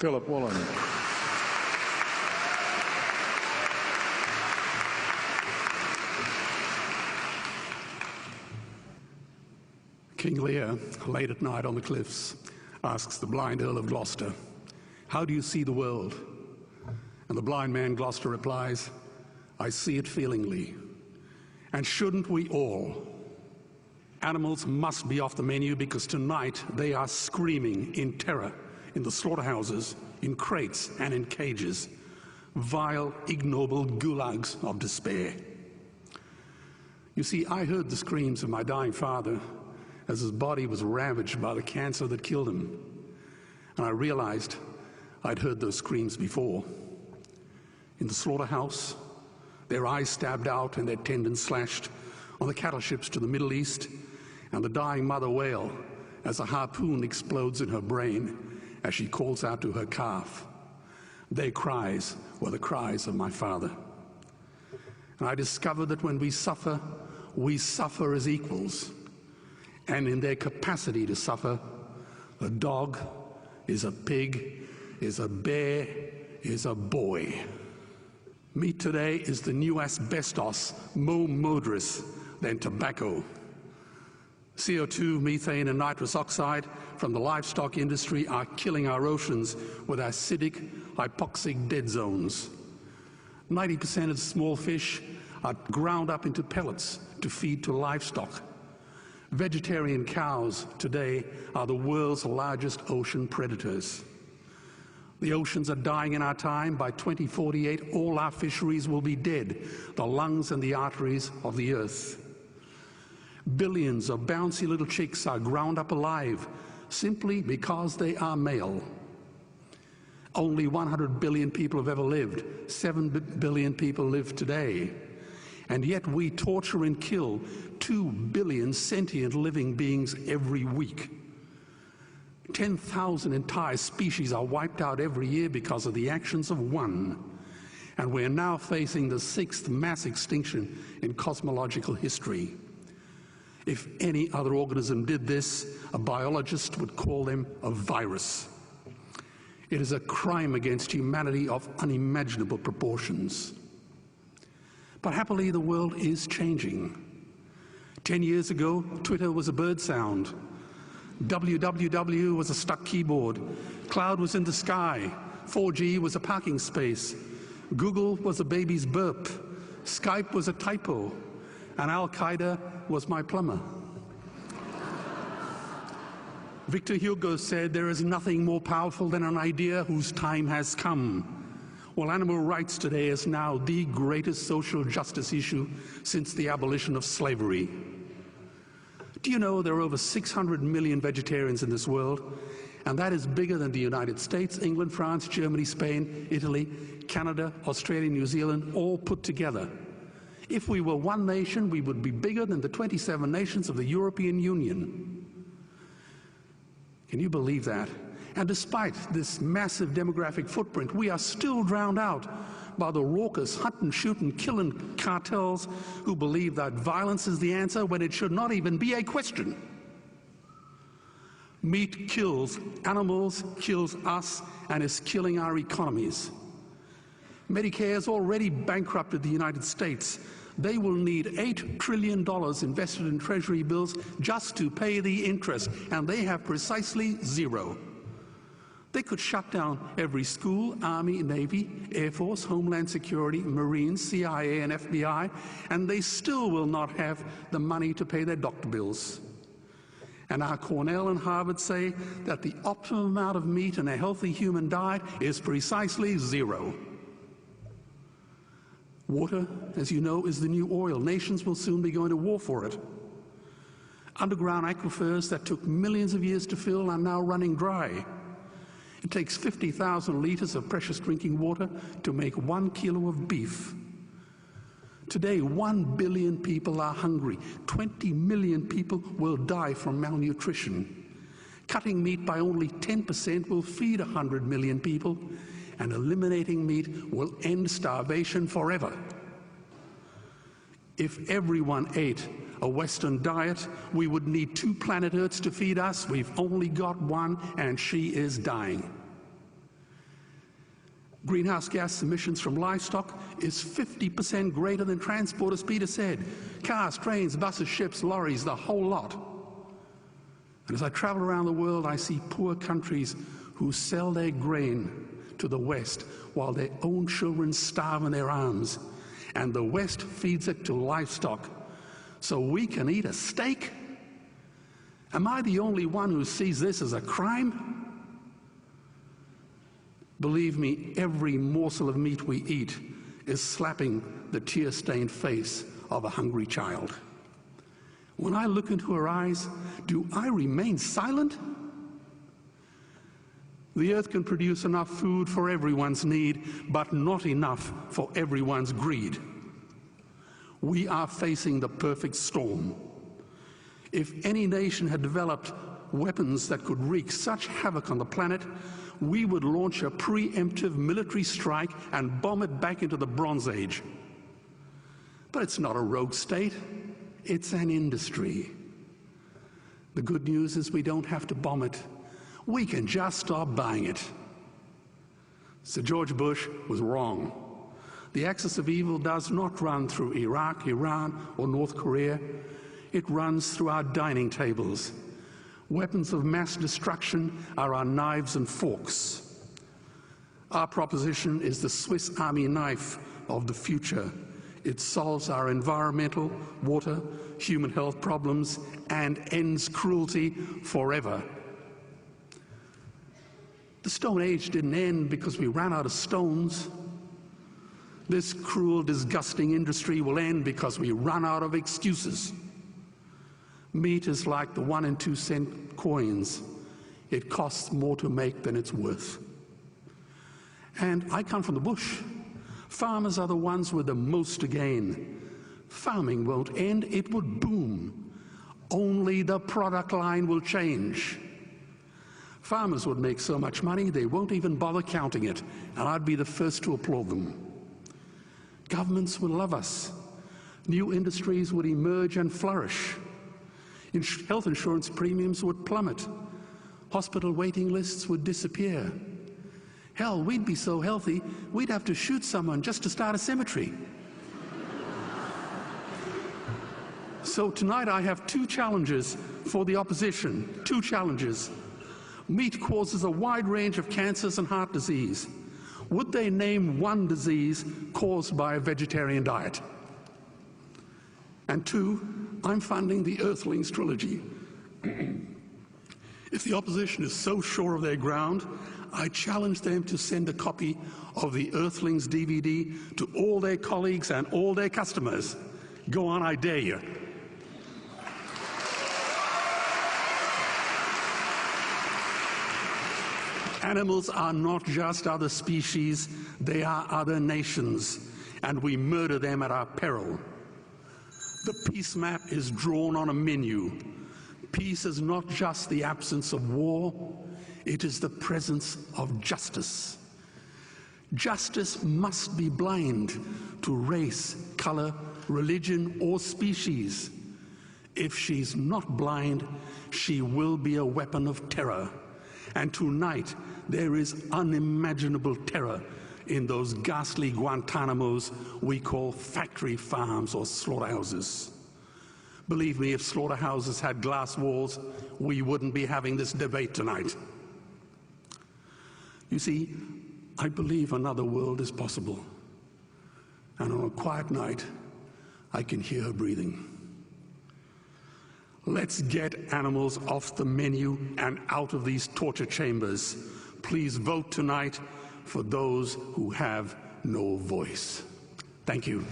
Philip Wollen. King Lear, late at night on the cliffs, asks the blind Earl of Gloucester, "How do you see the world?" And the blind man Gloucester replies, "I see it feelingly. And shouldn't we all?" Animals must be off the menu because tonight they are screaming in terror in the slaughterhouses, in crates and in cages. Vile, ignoble gulags of despair. You see, I heard the screams of my dying father as his body was ravaged by the cancer that killed him. And I realized I'd heard those screams before. In the slaughterhouse, their eyes stabbed out and their tendons slashed, on the cattle ships to the Middle East, and the dying mother wail as a harpoon explodes in her brain as she calls out to her calf. Their cries were the cries of my father. And I discovered that when we suffer as equals. And in their capacity to suffer, a dog is a pig, is a bear, is a boy. Meat today is the new asbestos, more murderous than tobacco. CO2, methane and nitrous oxide from the livestock industry are killing our oceans with acidic, hypoxic dead zones. 90% of small fish are ground up into pellets to feed to livestock. Vegetarian cows today are the world's largest ocean predators. The oceans are dying in our time. By 2048, all our fisheries will be dead, the lungs and the arteries of the earth. Billions of bouncy little chicks are ground up alive simply because they are male. Only 100 billion people have ever lived. 7 billion people live today. And yet we torture and kill 2 billion sentient living beings every week. 10,000 entire species are wiped out every year because of the actions of one. And we're now facing the 6th mass extinction in cosmological history. If any other organism did this, a biologist would call them a virus. It is a crime against humanity of unimaginable proportions. But happily, the world is changing. 10 years ago, Twitter was a bird sound. www was a stuck keyboard. Cloud was in the sky. 4G was a parking space. Google was a baby's burp. Skype was a typo. And Al-Qaeda was my plumber. Victor Hugo said, "There is nothing more powerful than an idea whose time has come." Well, animal rights today is now the greatest social justice issue since the abolition of slavery. Do you know there are over 600 million vegetarians in this world? And that is bigger than the United States, England, France, Germany, Spain, Italy, Canada, Australia, New Zealand, all put together. If we were one nation, we would be bigger than the 27 nations of the European Union. Can you believe that? And despite this massive demographic footprint, we are still drowned out by the raucous hunt and shoot and killing cartels who believe that violence is the answer when it should not even be a question. Meat kills animals, kills us, and is killing our economies. Medicare has already bankrupted the United States. They will need $8 trillion invested in Treasury bills just to pay the interest, and they have precisely zero. They could shut down every school, Army, Navy, Air Force, Homeland Security, Marines, CIA, and FBI, and they still will not have the money to pay their doctor bills. And our Cornell and Harvard say that the optimum amount of meat in a healthy human diet is precisely zero. Water, as you know, is the new oil. Nations will soon be going to war for it. Underground aquifers that took millions of years to fill are now running dry. It takes 50,000 liters of precious drinking water to make 1 kilo of beef. Today, 1 billion people are hungry. 20 million people will die from malnutrition. Cutting meat by only 10% will feed 100 million people, and eliminating meat will end starvation forever. If everyone ate a Western diet, we would need 2 planet Earths to feed us. We've only got one, and she is dying. Greenhouse gas emissions from livestock is 50% greater than transport, as Peter said. Cars, trains, buses, ships, lorries, the whole lot. And as I travel around the world, I see poor countries who sell their grain to the West while their own children starve in their arms. And the West feeds it to livestock so we can eat a steak? Am I the only one who sees this as a crime? Believe me, every morsel of meat we eat is slapping the tear-stained face of a hungry child. When I look into her eyes, do I remain silent? The earth can produce enough food for everyone's need, but not enough for everyone's greed. We are facing the perfect storm. If any nation had developed weapons that could wreak such havoc on the planet, we would launch a preemptive military strike and bomb it back into the Bronze Age. But it's not a rogue state, it's an industry. The good news is we don't have to bomb it. We can just stop buying it. Sir George Bush was wrong. The axis of evil does not run through Iraq, Iran, or North Korea. It runs through our dining tables. Weapons of mass destruction are our knives and forks. Our proposition is the Swiss Army knife of the future. It solves our environmental, water, human health problems and ends cruelty forever. The Stone Age didn't end because we ran out of stones. This cruel, disgusting industry will end because we run out of excuses. Meat is like the 1 and 2 cent coins. It costs more to make than it's worth. And I come from the bush. Farmers are the ones with the most to gain. Farming won't end, it would boom. Only the product line will change. Farmers would make so much money they won't even bother counting it, and I'd be the first to applaud them. Governments would love us. New industries would emerge and flourish. Health insurance premiums would plummet. Hospital waiting lists would disappear. Hell, we'd be so healthy, we'd have to shoot someone just to start a cemetery. So tonight I have 2 challenges for the opposition. 2 challenges. Meat causes a wide range of cancers and heart disease. Would they name one disease caused by a vegetarian diet? And 2, I'm funding the Earthlings trilogy. If the opposition is so sure of their ground, I challenge them to send a copy of the Earthlings DVD to all their colleagues and all their customers. Go on, I dare you. Animals are not just other species, they are other nations, and we murder them at our peril. The peace map is drawn on a menu. Peace is not just the absence of war, it is the presence of justice. Justice must be blind to race, color, religion, or species. If she's not blind, she will be a weapon of terror. And tonight, there is unimaginable terror in those ghastly Guantanamos we call factory farms or slaughterhouses. Believe me, if slaughterhouses had glass walls, we wouldn't be having this debate tonight. You see, I believe another world is possible. And on a quiet night, I can hear her breathing. Let's get animals off the menu and out of these torture chambers. Please vote tonight for those who have no voice. Thank you.